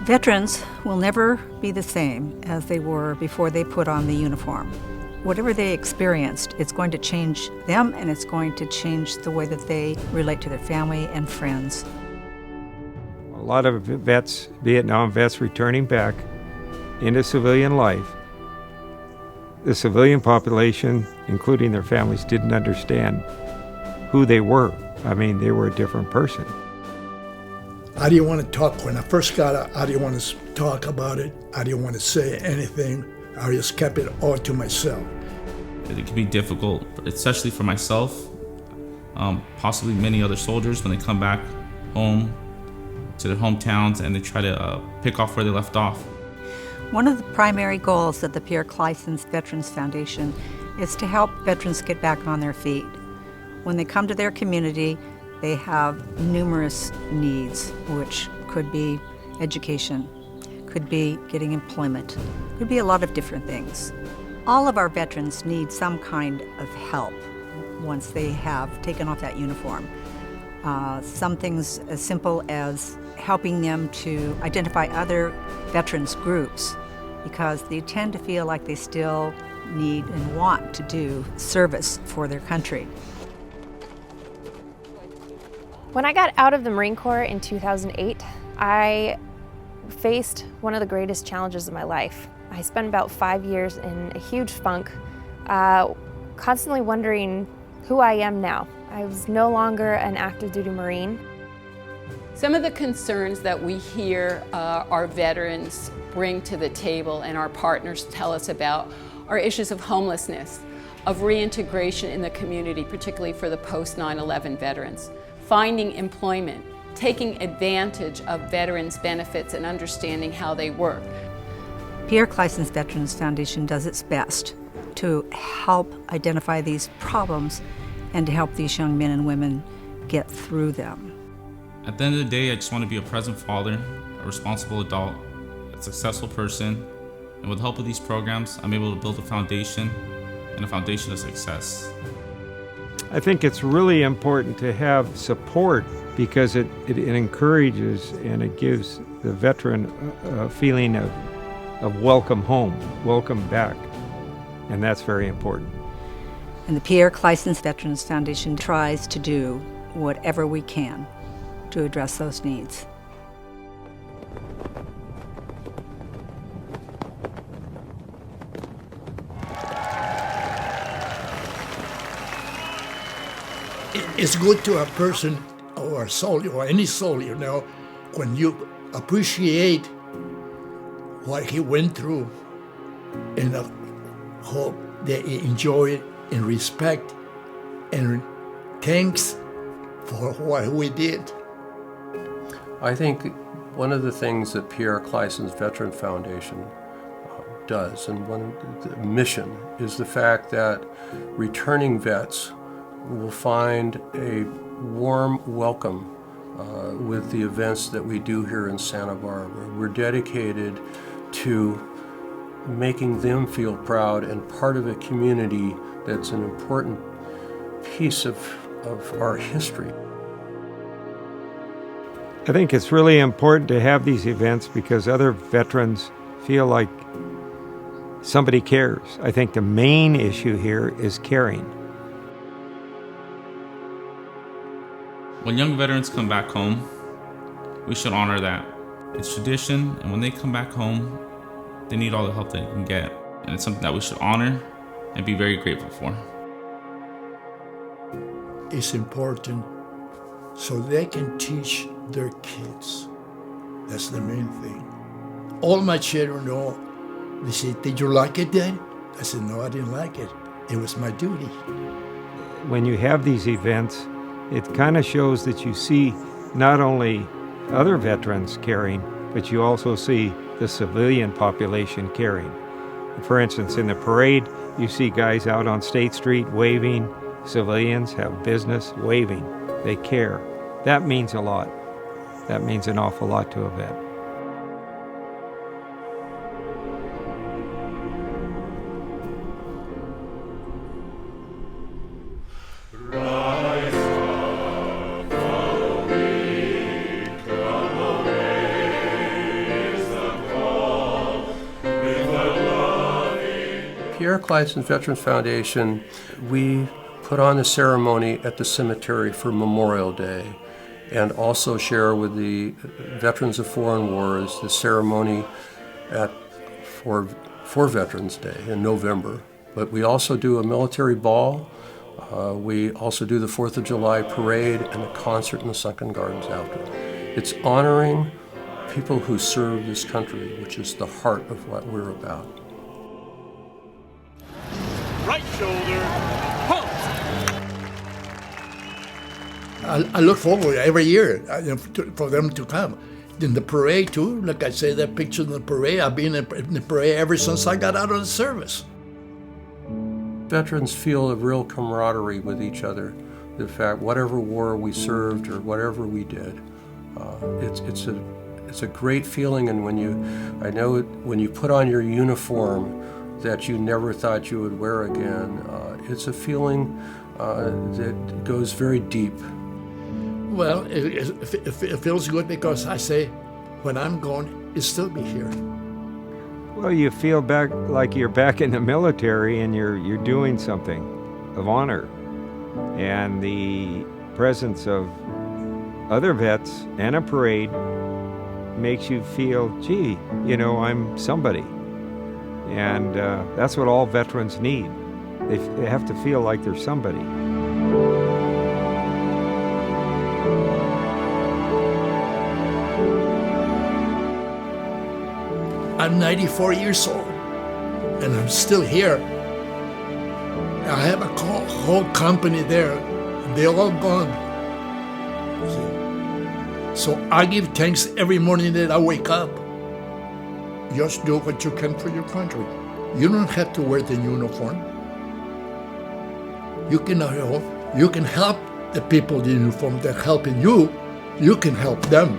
Veterans will never be the same as they were before they put on the uniform. Whatever they experienced, it's going to change them, and it's going to change the way that they relate to their family and friends. A lot of vets, Vietnam vets returning back into civilian life, the civilian population, including their families, didn't understand who they were. I mean, they were a different person. I didn't want to talk. When I first got out, I didn't want to talk about it. I didn't want to say anything. I just kept it all to myself. It can be difficult, especially for myself, possibly many other soldiers when they come back home to their hometowns and they try to pick off where they left off. One of the primary goals of the Pierre Claeyssens Veterans Foundation is to help veterans get back on their feet. When they come to their community, they have numerous needs, which could be education, could be getting employment, could be a lot of different things. All of our veterans need some kind of help once they have taken off that uniform. Some things as simple as helping them to identify other veterans groups, because they tend to feel like they still need and want to do service for their country. When I got out of the Marine Corps in 2008, I faced one of the greatest challenges of my life. I spent about 5 years in a huge funk, constantly wondering who I am now. I was no longer an active duty Marine. Some of the concerns that we hear our veterans bring to the table and our partners tell us about are issues of homelessness, of reintegration in the community, particularly for the post 9/11 veterans, finding employment, taking advantage of veterans' benefits and understanding how they work. Pierre Claeyssens Veterans Foundation does its best to help identify these problems and to help these young men and women get through them. At the end of the day, I just want to be a present father, a responsible adult, a successful person, and with the help of these programs, I'm able to build a foundation and a foundation of success. I think it's really important to have support because it encourages and it gives the veteran a feeling of welcome home, welcome back, and that's very important. And the Pierre Claeyssens Veterans Foundation tries to do whatever we can to address those needs. It's good to a person or a soldier or any soldier, when you appreciate what he went through and hope that he enjoy it and respect and thanks for what we did. I think one of the things that Pierre Claeyssens Veteran Foundation does, and one of the mission, is the fact that returning vets will find a warm welcome with the events that we do here in Santa Barbara. We're dedicated to making them feel proud and part of a community that's an important piece of our history. I think it's really important to have these events because other veterans feel like somebody cares. I think the main issue here is caring. When young veterans come back home, we should honor that. It's tradition, and when they come back home, they need all the help they can get. And it's something that we should honor and be very grateful for. It's important so they can teach their kids. That's the main thing. All my children know, they say, "Did you like it, Dad?" I said, "No, I didn't like it. It was my duty." When you have these events, it kind of shows that you see not only other veterans caring, but you also see the civilian population caring. For instance, in the parade, you see guys out on State Street waving, civilians have business waving. They care. That means a lot. That means an awful lot to a vet. Pierre Claeyssens Veterans Foundation, we put on a ceremony at the cemetery for Memorial Day and also share with the veterans of foreign wars the ceremony for Veterans Day in November. But we also do a military ball. We also do the 4th of July parade and a concert in the Sunken Gardens after. It's honoring people who serve this country, which is the heart of what we're about. Right shoulder, halt! I look forward every year for them to come. In the parade too, like I say, that picture in the parade, I've been in the parade ever since I got out of the service. Veterans feel a real camaraderie with each other. The fact, whatever war we served or whatever we did, it's a great feeling. And when you put on your uniform that you never thought you would wear again, it's a feeling that goes very deep. Well, it feels good because I say, when I'm gone, it'll still be here. Well, you feel back like you're back in the military and you're doing something of honor. And the presence of other vets and a parade makes you feel, gee, I'm somebody. And that's what all veterans need. They have to feel like they're somebody. I'm 94 years old, and I'm still here. I have a whole company there. They're all gone. So I give thanks every morning that I wake up. Just do what you can for your country. You don't have to wear the uniform. You can help the people in the uniform that are helping you. You can help them.